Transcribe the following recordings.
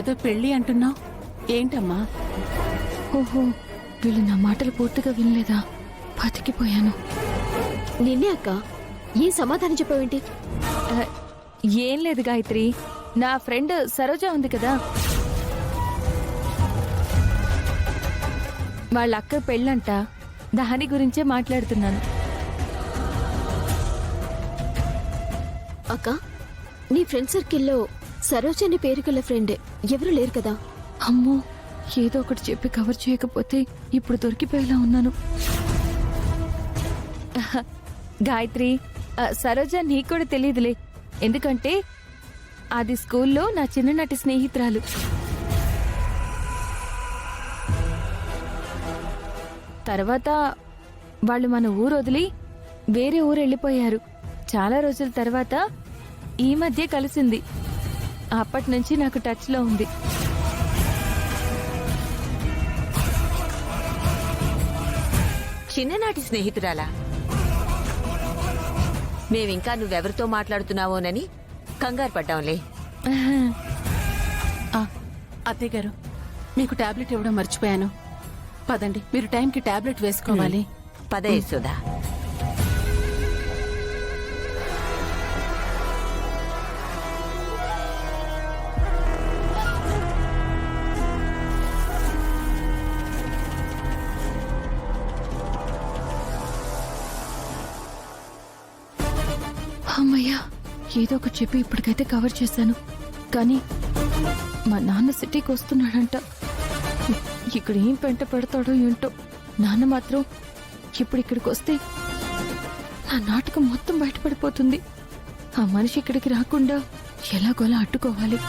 ఏదో పెళ్లి అంటున్నావు, ఏంటమ్మా? ఓహో, వీళ్ళు నా మాటలు పూర్తిగా వినలేదా? బతికిపోయాను. నిన్నే అక్క, ఏం సమాధానం చెప్పావేంటి? ఏం లేదు గాయత్రి, నా ఫ్రెండ్ సరోజ ఉంది కదా, వాళ్ళ అక్క పెళ్ళంట, దాని గురించే మాట్లాడుతున్నాను. అక్క, నీ ఫ్రెండ్ సర్కిల్లో సరోజ అనే పేరు గల ఫ్రెండ్ ఎవరు లేరు కదా? అమ్మో, ఏదో ఒకటి చెప్పి కవర్ చేయకపోతే ఇప్పుడు దొరికిపోయేలా ఉన్నాను. గాయత్రి, సరోజ నీకు కూడా తెలియదులే, ఎందుకంటే అది స్కూల్లో నా చిన్ననాటి స్నేహితురాలు. తర్వాత వాళ్ళు మన ఊరు వదిలి వేరే ఊరు వెళ్ళిపోయారు. చాలా రోజుల తర్వాత ఈ మధ్య కలిసింది. అప్పటి నుంచి నాకు టచ్లో ఉంది. చిన్ననాటి స్నేహితురాలా? మేమింకా నువ్వెవరితో మాట్లాడుతున్నావోనని కంగారు పడ్డాంలే. అత్తయ్య గారు, మీకు టాబ్లెట్ ఇవ్వడం మర్చిపోయాను. పదండి, మీరు టైంకి టాబ్లెట్ వేసుకోవాలి. పద యశోదా. అమ్మయ్యా, ఏదో ఒకటి చెప్పి ఇప్పటికైతే కవర్ చేశాను. కానీ మా నాన్న సిటీకి వస్తున్నాడంట. ఇక్కడ ఏం పెంట పెడతాడో ఏంటో. నాన్న మాత్రం ఇప్పుడు ఇక్కడికి వస్తే నా నాటకం మొత్తం బయటపడిపోతుంది. ఆ మనిషి ఇక్కడికి రాకుండా ఎలాగోలా అడ్డుకోవాలి.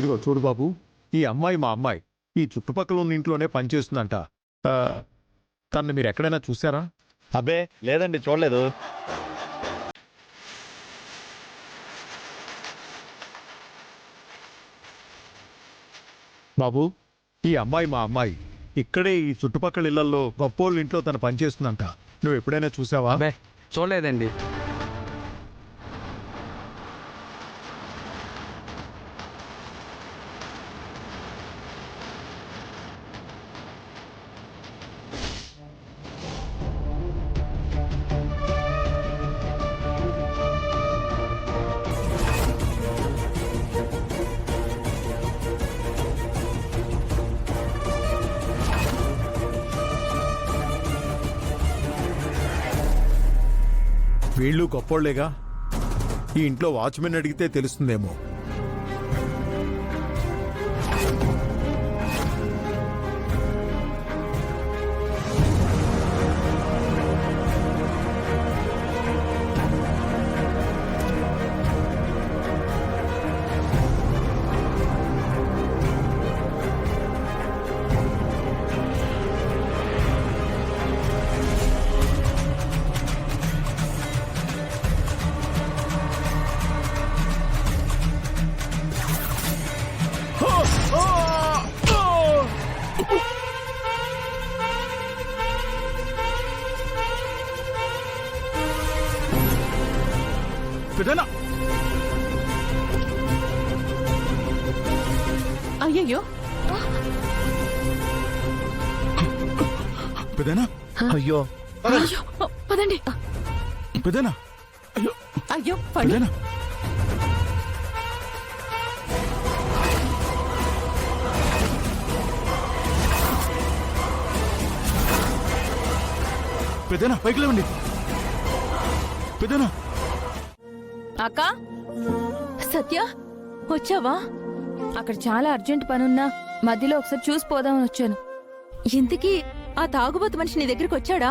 ఇదిగో చూడు బాబు, ఈ అమ్మాయి మా అమ్మాయి ఈ చుట్టుపక్కల ఉన్న ఇంట్లోనే పనిచేస్తుందంట. తను మీరు ఎక్కడైనా చూసారా? అబ్బే లేదండి, చూడలేదు. బాబు, ఈ అమ్మాయి మా అమ్మాయి ఇక్కడే ఈ చుట్టుపక్కల ఇళ్లలో గొప్పోళ్ళ ఇంట్లో తను పనిచేస్తుందంట. నువ్వు ఎప్పుడైనా చూసావా? అబ్బే చూడలేదండి. వీళ్ళు గొప్పోళ్లేగా. ఈ ఇంట్లో వాచ్మెన్ అడిగితే తెలుస్తుందేమో. పెదనా, అయ్యయ్యో, పెదనా, అయ్యో పదండి. పెదనా, అయ్యో అయ్యో, పడి. పెదనా, పెదనా పైకి లేవండి. పెదనా, అక్క, సత్య వచ్చావా? అక్కడ చాలా అర్జెంట్ పనున్నా మధ్యలో ఒకసారి చూసిపోదామని వచ్చాను. ఇంతకీ ఆ తాగుబోతు మనిషి నీ దగ్గరికి వచ్చాడా?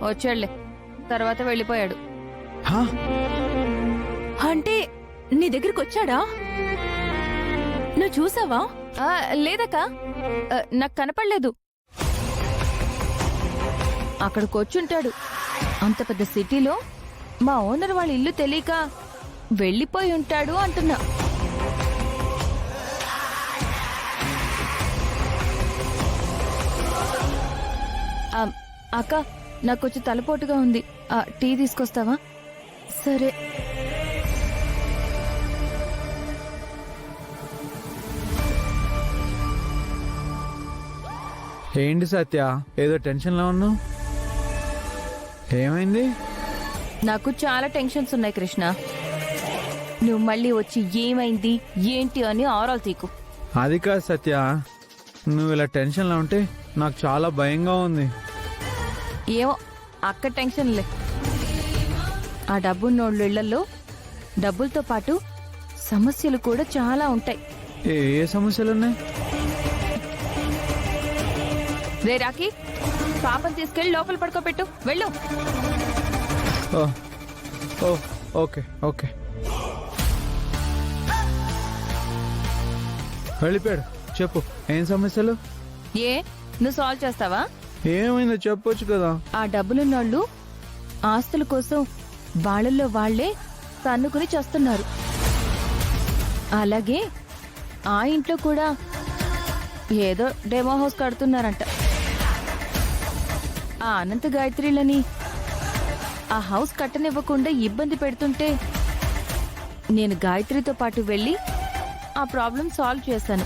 వచ్చాడులే, తర్వాత వెళ్ళిపోయాడు. అంటే నీ దగ్గరికి వచ్చాడా? నువ్వు చూసావా? లేదక్క, నాకు కనపడలేదు. అక్కడికి వచ్చుంటాడు. అంత పెద్ద సిటీలో మా ఓనర్ వాళ్ళ ఇల్లు తెలియక వెళ్ళిపోయి ఉంటాడు అంటున్నా. అక్క, నాకు కొంచెం తలపోటుగా ఉంది. టీ తీసుకొస్తావా? సరే. ఏంటి సత్య, ఏదో టెన్షన్లో ఉన్నావు? ఏమైంది? నాకు చాలా టెన్షన్స్ ఉన్నాయి కృష్ణ. నువ్వు మళ్ళీ వచ్చి ఏమైంది ఏంటి అని ఆరాలు తీకు. అది కాదు సత్య, నువ్వు ఇలా టెన్షన్లో ఉంటే నాకు చాలా భయంగా ఉంది. ఏమో, అక్క టెన్షన్లే. ఆ డబ్బున్నోళ్ళు ఇళ్లలో డబ్బులతో పాటు సమస్యలు కూడా చాలా ఉంటాయి. ఏ సమస్యలు ఉన్నాయి? రే రాకి, పాపం తీసుకెళ్లి లోపల పడుకోబెట్టు. వెళ్ళు. ఓ ఓ ఓకే ఓకే. వెళ్ళిపోయాడు. చెప్పు, ఏం సమస్యలు? ఏ, నువ్వు సాల్వ్ చేస్తావా? ఏమైందో చెప్పొచ్చు కదా. ఆ డబ్బులున్నోళ్ళు ఆస్తుల కోసం వాళ్ళల్లో వాళ్లే తన్నుకుని చేస్తున్నారు. అలాగే ఆ ఇంట్లో కూడా ఏదో డెమో హౌస్ కడుతున్నారంట. ఆ అనంత గాయత్రిలని ఆ హౌస్ కట్టనివ్వకుండా ఇబ్బంది పెడుతుంటే నేను గాయత్రితో పాటు వెళ్ళి ఆ ప్రాబ్లం సాల్వ్ చేశాను.